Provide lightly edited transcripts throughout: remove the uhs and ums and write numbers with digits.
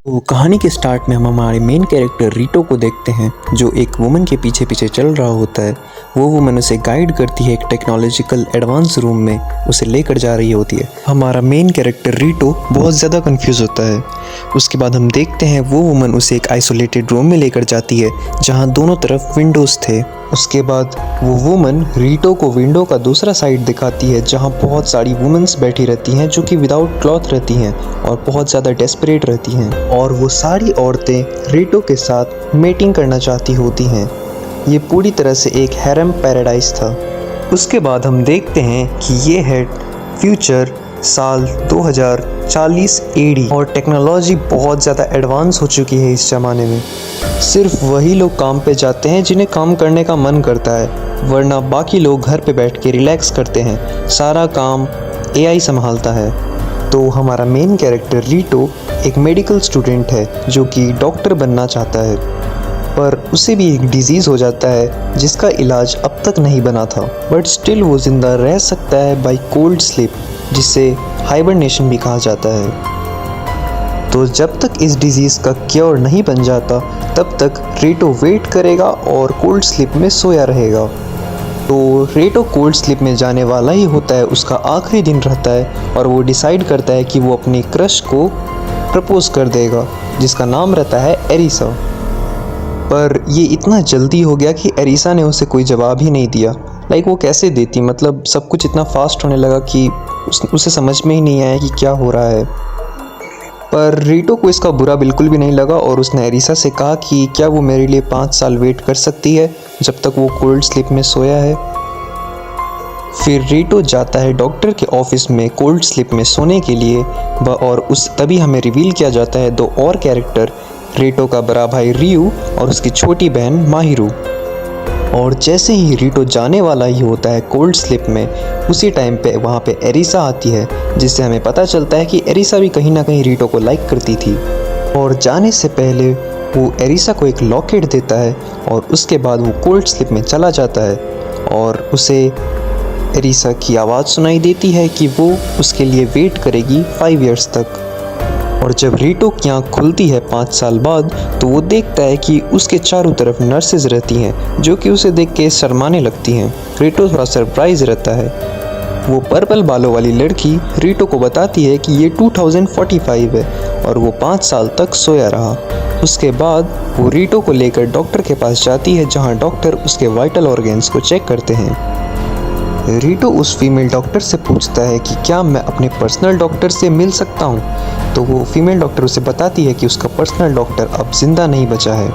तो कहानी के स्टार्ट में हम हमारे मेन कैरेक्टर रीटो को देखते हैं जो एक वुमन के पीछे पीछे चल रहा होता है। वो वुमन उसे गाइड करती है, एक टेक्नोलॉजिकल एडवांस रूम में उसे लेकर जा रही होती है। हमारा मेन कैरेक्टर रीटो बहुत ज़्यादा कंफ्यूज होता है। उसके बाद हम देखते हैं वो वुमन उसे एक आइसोलेटेड रूम में लेकर जाती है जहाँ दोनों तरफ विंडोज़ थे। उसके बाद वो वुमन रीटो को विंडो का दूसरा साइड दिखाती है जहाँ बहुत सारी वुमेन्स बैठी रहती हैं जो कि विदाउट क्लॉथ रहती हैं और बहुत ज़्यादा डेस्परेट रहती हैं, और वो सारी औरतें रीटो के साथ मेटिंग करना चाहती होती हैं। ये पूरी तरह से एक हैरम पैराडाइज था। उसके बाद हम देखते हैं कि ये है फ्यूचर साल 2040 एडी और टेक्नोलॉजी बहुत ज़्यादा एडवांस हो चुकी है इस ज़माने में। सिर्फ वही लोग काम पे जाते हैं जिन्हें काम करने का मन करता है, वरना बाकी लोग घर पे बैठ के रिलैक्स करते हैं। सारा काम एआई संभालता है। तो हमारा मेन कैरेक्टर रीटो एक मेडिकल स्टूडेंट है जो कि डॉक्टर बनना चाहता है, पर उसे भी एक डिजीज़ हो जाता है जिसका इलाज अब तक नहीं बना था, बट स्टिल वो ज़िंदा रह सकता है बाय कोल्ड स्लीप, जिसे हाइबरनेशन भी कहा जाता है। तो जब तक इस डिजीज़ का क्योर नहीं बन जाता तब तक रीटो वेट करेगा और कोल्ड स्लीप में सोया रहेगा। तो रीटो कोल्ड स्लीप में जाने वाला ही होता है, उसका आखिरी दिन रहता है और वो डिसाइड करता है कि वो अपनी क्रश को प्रपोज कर देगा जिसका नाम रहता है एरिसा। पर ये इतना जल्दी हो गया कि एरिसा ने उसे कोई जवाब ही नहीं दिया। वो कैसे देती, मतलब सब कुछ इतना फास्ट होने लगा कि उसे समझ में ही नहीं आया कि क्या हो रहा है। पर रीटो को इसका बुरा बिल्कुल भी नहीं लगा और उसने एरिसा से कहा कि क्या वो मेरे लिए 5 साल वेट कर सकती है जब तक वो कोल्ड स्लीप में सोया है। फिर रीटो जाता है डॉक्टर के ऑफिस में कोल्ड स्लीप में सोने के लिए, और तभी हमें रिवील किया जाता है 2 और कैरेक्टर, रीटो का बड़ा भाई रियू और उसकी छोटी बहन माहिरू। और जैसे ही रीटो जाने वाला ही होता है कोल्ड स्लीप में, उसी टाइम पे वहाँ पे एरिसा आती है, जिससे हमें पता चलता है कि एरिसा भी कहीं ना कहीं रीटो को लाइक करती थी। और जाने से पहले वो एरिसा को एक लॉकेट देता है और उसके बाद वो कोल्ड स्लीप में चला जाता है और उसे एरिसा की आवाज़ सुनाई देती है कि वो उसके लिए वेट करेगी 5 इयर्स तक। और जब रीटो की आँख खुलती है 5 साल बाद, तो वो देखता है कि उसके चारों तरफ नर्सेज रहती हैं जो कि उसे देख के शर्माने लगती हैं। रीटो थोड़ा सरप्राइज रहता है। वो पर्पल बालों वाली लड़की रीटो को बताती है कि ये 2045 है और वो 5 साल तक सोया रहा। उसके बाद वो रीटो को लेकर डॉक्टर के पास जाती है जहाँ डॉक्टर उसके वाइटल ऑर्गन्स को चेक करते हैं। रीटो उस फीमेल डॉक्टर से पूछता है कि क्या मैं अपने पर्सनल डॉक्टर से मिल सकता हूँ, तो वो फीमेल डॉक्टर उसे बताती है कि उसका पर्सनल डॉक्टर अब जिंदा नहीं बचा है।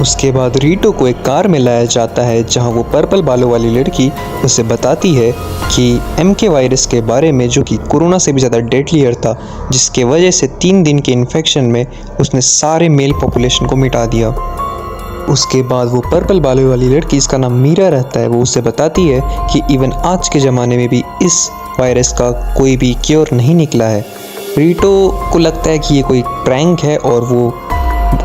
उसके बाद रीटो को एक कार में लाया जाता है जहाँ वो पर्पल बालों वाली लड़की उसे बताती है कि MK वायरस के बारे में, जो कि कोरोना से भी ज़्यादा डेडलियर था, जिसके वजह से 3 दिन के इन्फेक्शन में उसने सारे मेल पॉपुलेशन को मिटा दिया। उसके बाद वो पर्पल बालों वाली लड़की, इसका नाम मीरा रहता है, वो उसे बताती है कि इवन आज के ज़माने में भी इस वायरस का कोई भी क्योर नहीं निकला है। रीटो को लगता है कि ये कोई प्रैंक है और वो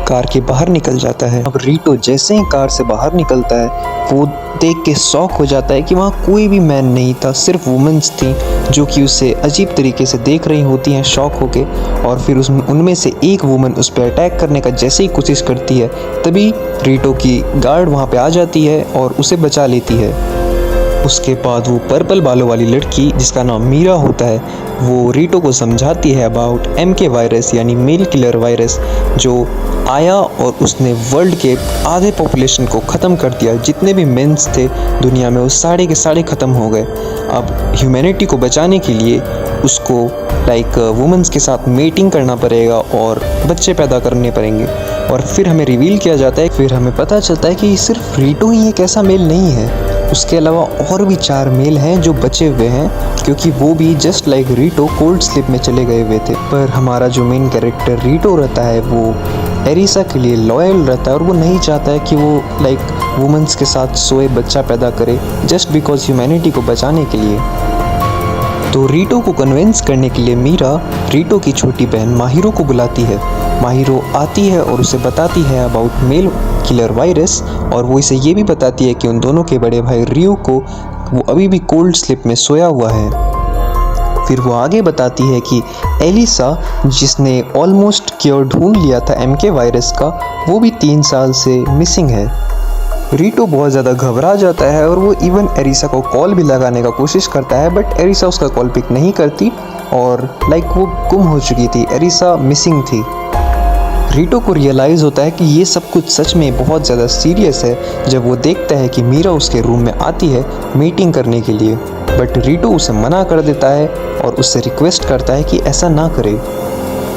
कार के बाहर निकल जाता है। अब रीटो जैसे ही कार से बाहर निकलता है, वो देख के शॉक हो जाता है कि वहाँ कोई भी मैन नहीं था, सिर्फ वुमेन्स थी जो कि उसे अजीब तरीके से देख रही होती हैं शॉक होके। और फिर उनमें से एक वुमन उस पर अटैक करने का जैसे ही कोशिश करती है, तभी रीटो की गार्ड वहाँ पे आ जाती है और उसे बचा लेती है। उसके बाद वो पर्पल बालों वाली लड़की, जिसका नाम मीरा होता है, वो रीटो को समझाती है अबाउट MK वायरस यानी मेल किलर वायरस, जो आया और उसने वर्ल्ड के आधे पॉपुलेशन को ख़त्म कर दिया। जितने भी मेंस थे दुनिया में वो सारे के सारे ख़त्म हो गए। अब ह्यूमैनिटी को बचाने के लिए उसको वुमेन्स के साथ मेटिंग करना पड़ेगा और बच्चे पैदा करने पड़ेंगे। और फिर हमें रिवील किया जाता है, फिर हमें पता चलता है कि सिर्फ रीटो ही एक ऐसा मेल नहीं है, उसके अलावा और भी 4 मेल हैं जो बचे हुए हैं, क्योंकि वो भी जस्ट लाइक रीटो कोल्ड स्लीप में चले गए हुए थे। पर हमारा जो मेन कैरेक्टर रीटो रहता है वो एरिसा के लिए लॉयल रहता है और वो नहीं चाहता है कि वो वुमेन्स के साथ सोए बच्चा पैदा करे, जस्ट बिकॉज ह्यूमैनिटी को बचाने के लिए। तो रीटो को कन्विंस करने के लिए मीरा रीटो की छोटी बहन माहिरो को बुलाती है। माहिरो आती है और उसे बताती है अबाउट मेल किलर वायरस, और वो इसे ये भी बताती है कि उन दोनों के बड़े भाई रियो को वो अभी भी कोल्ड स्लीप में सोया हुआ है। फिर वो आगे बताती है कि एलिसा, जिसने ऑलमोस्ट क्योर ढूंढ लिया था MK वायरस का, वो भी 3 साल से मिसिंग है। रीटो बहुत ज़्यादा घबरा जाता है और वो इवन एरिसा को कॉल भी लगाने का कोशिश करता है, बट एरिसा उसका कॉल पिक नहीं करती और वो गुम हो चुकी थी, एरिसा मिसिंग थी। रीटो को रियलाइज़ होता है कि ये सब कुछ सच में बहुत ज़्यादा सीरियस है जब वो देखता है कि मीरा उसके रूम में आती है मीटिंग करने के लिए, बट रीटो उसे मना कर देता है और उससे रिक्वेस्ट करता है कि ऐसा ना करे।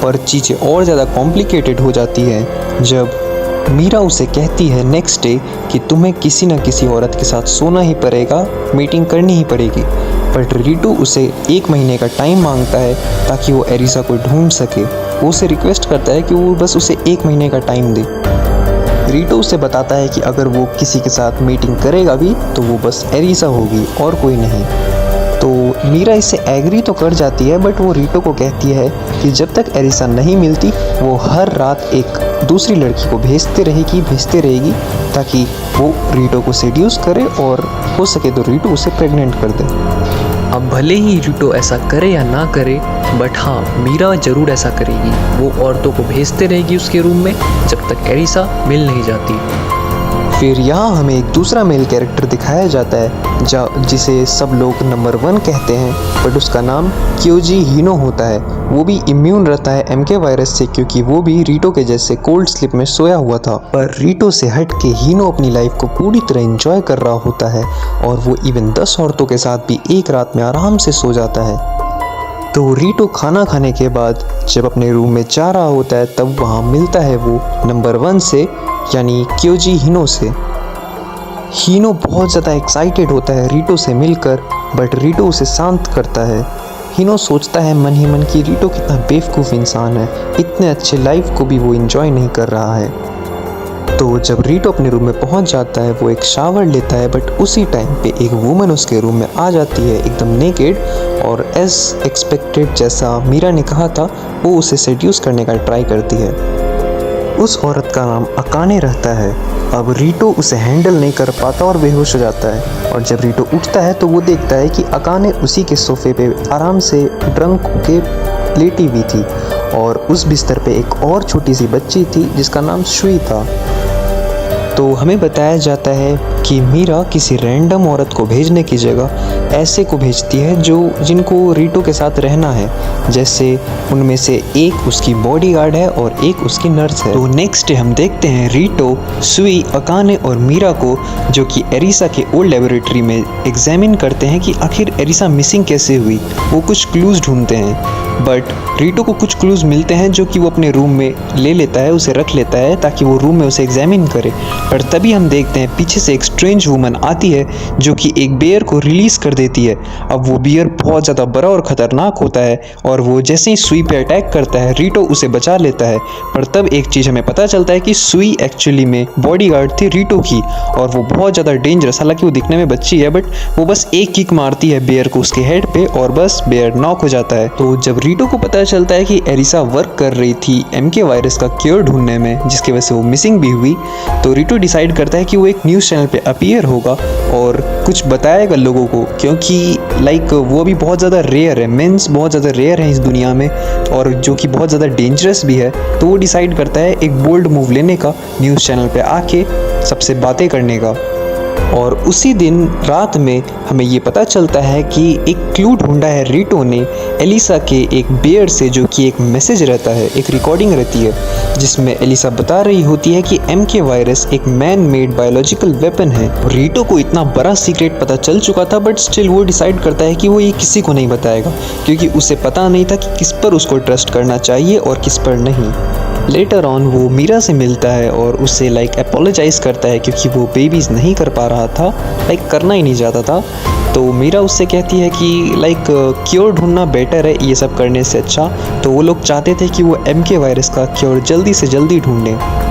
पर चीज़ें और ज़्यादा कॉम्प्लिकेटेड हो जाती हैं जब मीरा उसे कहती है नेक्स्ट डे कि तुम्हें किसी न किसी औरत के साथ सोना ही पड़ेगा, मीटिंग करनी ही पड़ेगी। बट रीटो उसे 1 महीने का टाइम मांगता है ताकि वो एरिसा को ढूंढ सके। वो उसे रिक्वेस्ट करता है कि वो बस उसे 1 महीने का टाइम दे। रीटो उसे बताता है कि अगर वो किसी के साथ मीटिंग करेगा भी तो वो बस एरिसा होगी और कोई नहीं। तो मीरा इससे एग्री तो कर जाती है, बट वो रीटो को कहती है कि जब तक एरिसा नहीं मिलती वो हर रात एक दूसरी लड़की को भेजते रहेगी ताकि वो रीटो को सेड्यूस करे और हो सके तो रीटो उसे प्रेग्नेंट कर दे। अब भले ही रीटो ऐसा करे या ना करे, बट हाँ, मीरा ज़रूर ऐसा करेगी। वो औरतों को भेजते रहेगी उसके रूम में जब तक एरिसा मिल नहीं जाती। फिर यहाँ हमें एक दूसरा मेल कैरेक्टर दिखाया जाता है जिसे सब लोग नंबर 1 कहते हैं, बट उसका नाम क्योजी हिनो होता है। वो भी इम्यून रहता है MK वायरस से, क्योंकि वो भी रीटो के जैसे कोल्ड स्लीप में सोया हुआ था। पर रीटो से हट के हिनो अपनी लाइफ को पूरी तरह एंजॉय कर रहा होता है और वो इवन 10 औरतों के साथ भी एक रात में आराम से सो जाता है। तो रीटो खाना खाने के बाद जब अपने रूम में जा रहा होता है तब वहाँ मिलता है वो नंबर 1 से, यानी क्योजी हिनो से। हिनो बहुत ज़्यादा एक्साइटेड होता है रीटो से मिलकर, बट रीटो उसे शांत करता है। हिनो सोचता है मन ही मन कि रीटो कितना बेवकूफ़ इंसान है, इतने अच्छे लाइफ को भी वो एंजॉय नहीं कर रहा है। तो जब रीटो अपने रूम में पहुंच जाता है वो एक शावर लेता है, बट उसी टाइम पे एक वुमन उसके रूम में आ जाती है एकदम नेकेड, और एज एक्सपेक्टेड जैसा मीरा ने कहा था वो उसे सेड्यूस करने का ट्राई करती है। उस औरत का नाम अकाने रहता है। अब रीटो उसे हैंडल नहीं कर पाता और बेहोश हो जाता है, और जब रीटो उठता है तो वो देखता है कि अकाने उसी के सोफे पे आराम से ड्रंक होके लेटी हुई थी, और उस बिस्तर पे एक और छोटी सी बच्ची थी जिसका नाम शुई था। तो हमें बताया जाता है कि मीरा किसी रैंडम औरत को भेजने की जगह ऐसे को भेजती है जिनको रीटो के साथ रहना है, जैसे उनमें से एक उसकी बॉडीगार्ड है और एक उसकी नर्स है। तो नेक्स्ट डे हम देखते हैं रीटो, सुई, अकाने और मीरा को, जो कि एरिसा के ओल्ड लेबोरेटरी में एग्जामिन करते हैं कि आखिर एरिसा मिसिंग कैसे हुई। वो कुछ क्लूज ढूंढते हैं, बट रीटो को कुछ क्लूज मिलते हैं जो कि वो अपने रूम में ले लेता है, उसे रख लेता है ताकि वो रूम में उसे एग्जामिन करे। पर तभी हम देखते हैं पीछे से एक स्ट्रेंज वुमन आती है जो कि एक बेयर को रिलीज कर देती है। अब वो बेयर बहुत ज़्यादा बड़ा और ख़तरनाक होता है, और वो जैसे ही सुई पे अटैक करता है रीटो उसे बचा लेता है। पर तब एक चीज़ हमें पता चलता है कि सुई एक्चुअली में बॉडीगार्ड थी रीटो की, और वो बहुत ज़्यादा डेंजरस, हालांकि वो दिखने में बच्ची है, बट वो बस एक किक मारती है बेयर को उसके हेड पे और बस बेयर नॉक हो जाता है। तो जब रीटो को पता चलता है कि एरिसा वर्क कर रही थी MK वायरस का क्योर ढूंढने में, जिसकी वजह से वो मिसिंग भी हुई, तो रीटो डिसाइड करता है कि वो एक न्यूज़ चैनल पे अपीयर होगा और कुछ बताएगा लोगों को, क्योंकि वो भी बहुत ज़्यादा रेयर है, मेंस बहुत ज़्यादा रेयर है इस दुनिया में, और जो कि बहुत ज़्यादा डेंजरस भी है। तो वो डिसाइड करता है एक बोल्ड मूव लेने का, न्यूज़ चैनल पे आके सबसे बातें करने का। और उसी दिन रात में हमें ये पता चलता है कि एक क्लू ढूंढा है रीटो ने एलिसा के एक बेयर से, जो कि एक मैसेज रहता है, एक रिकॉर्डिंग रहती है जिसमें एलिसा बता रही होती है कि MK वायरस एक मैन मेड बायोलॉजिकल वेपन है। रीटो को इतना बड़ा सीक्रेट पता चल चुका था, बट स्टिल वो डिसाइड करता है कि वो ये किसी को नहीं बताएगा, क्योंकि उसे पता नहीं था कि किस पर उसको ट्रस्ट करना चाहिए और किस पर नहीं। लेटर ऑन वो मीरा से मिलता है और उससे अपोलोजाइज़ करता है, क्योंकि वो बेबीज़ नहीं कर पा रहा था, करना ही नहीं चाहता था। तो मीरा उससे कहती है कि क्योर ढूंढना बेटर है ये सब करने से अच्छा। तो वो लोग चाहते थे कि वो MK वायरस का क्योर जल्दी से जल्दी ढूंढें।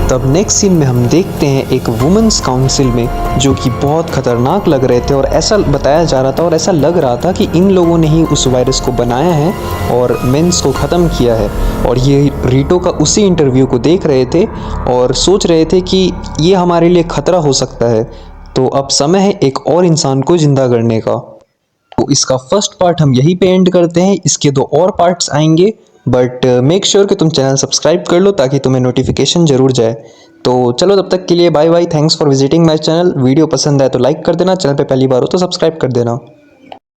तब नेक्स्ट सीन में हम देखते हैं एक वुमेंस काउंसिल में, जो कि बहुत ख़तरनाक लग रहे थे, और ऐसा बताया जा रहा था और ऐसा लग रहा था कि इन लोगों ने ही उस वायरस को बनाया है और मेंस को ख़त्म किया है। और ये रीटो का उसी इंटरव्यू को देख रहे थे और सोच रहे थे कि ये हमारे लिए ख़तरा हो सकता है। तो अब समय है एक और इंसान को ज़िंदा करने का। तो इसका फर्स्ट पार्ट हम यहीं पे एंड करते हैं, इसके 2 और पार्ट्स आएंगे, बट मेक श्योर कि तुम चैनल सब्सक्राइब कर लो ताकि तुम्हें नोटिफिकेशन जरूर जाए। तो चलो तब तक के लिए bye bye, thanks for visiting my channel. Video पसंद आए तो लाइक कर देना, चैनल पे पहली बार हो तो सब्सक्राइब कर देना।